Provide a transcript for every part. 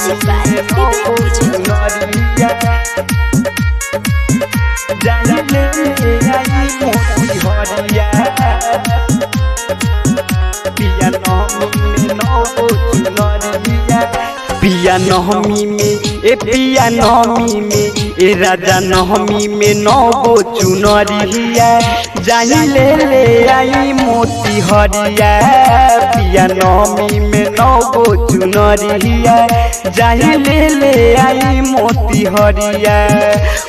Music by पिया नहमी में पिया नहमी में ए राजा नहमी में 9 गो चुनरिया जाई ले आई मोती हरिया। पिया नहमी में 9 गो चुनरिया जाई ले आई मोती हरिया।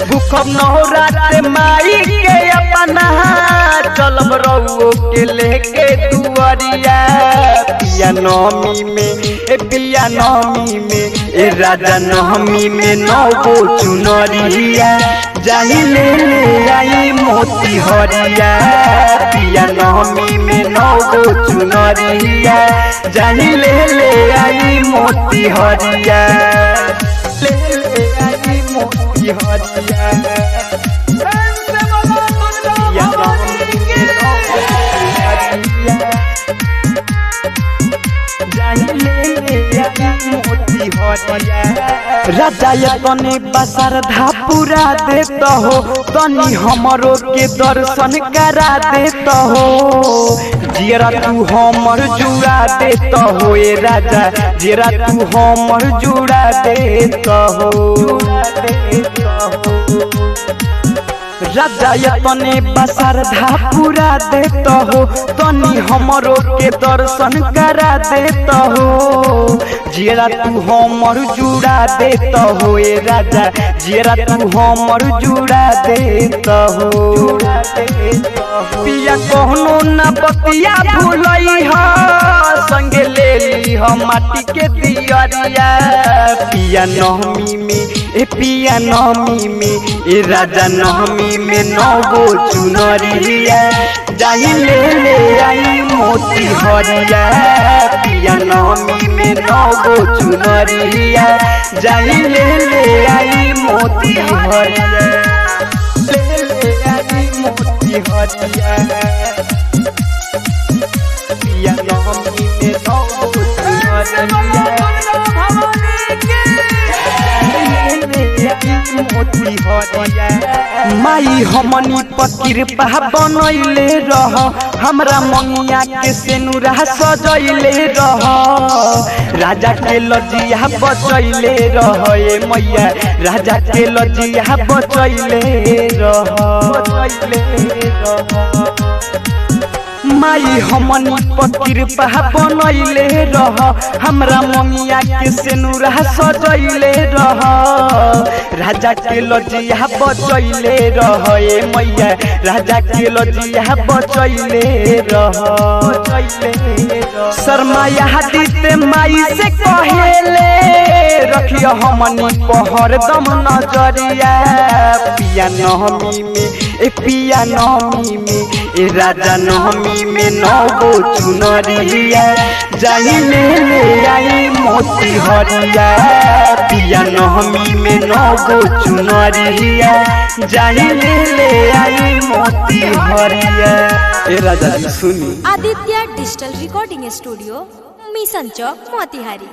भूखब नौरात माई के अपना चलब रउओ के लेके दुआरिया। पिया नहमी में पिया नहमी में ए राजा नहमी में 9 गो चुनरिया जाई ले आई मोती हरिया। पिया नहमी में 9 गो चुनरिया जाई ले आई मोती हरिया। ले आई मोती हरिया। पिया नहमी में 9 गो चुनरिया राजा ये तने बसर धापुरा देता हो तनी हमरो के दर्शन करा देता हो। जेरा तू हमर जुड़ा देता हो ए राजा जेरा तू हमर जुड़ा देता हो। राजा ये तने बसर धापुरा देता हो तनी हमरो के दर्शन करा देता हो। जेरा तू हमर जुड़ा देता हो ए राजा जेरा तू हमर जुड़ा देता हो। पिया कहनो न बतिया भूलई ह संगे ले ली हम माटी के दियरिया। पिया नहमी में पिया नहमी में ए राजा नहमी में 9 गो चुनरिया जाई ले आई मोती हरिया। पिया नहमी में 9 गो चुनरिया जाई ले आई मोती हरिया। ले आई मोती हरिया। पिया नहमी में 9 गो चुनरिया माई हमनी पकीर पहा बनैले रह हमरा मंगिया के सेनुरा सजैले रह। राजा के लजिया बचैले रह ए मैया राजा के लजिया बचैले रह। माई हमनी पकीर पहा बनैले रह हमरा मंगिया के सेनुरा सजैले रह। राजा के लजिया बचैले रह ए मैया राजा के लजिया बचैले रह। शर्माया हाथीते माई से कहेले रखियो हमनी पहर दम नजरिया। पिया नहमी में पिया नहमी में ए राजा नहमी में 9 गो चुनरिया जाई ले आई मोती हरिया। पिया नहमी में 9 गो चुनरिया जाई ले आई मोती हरिया। ए राजा सुनी Aditya digital recording studio mission Chowk Motihari.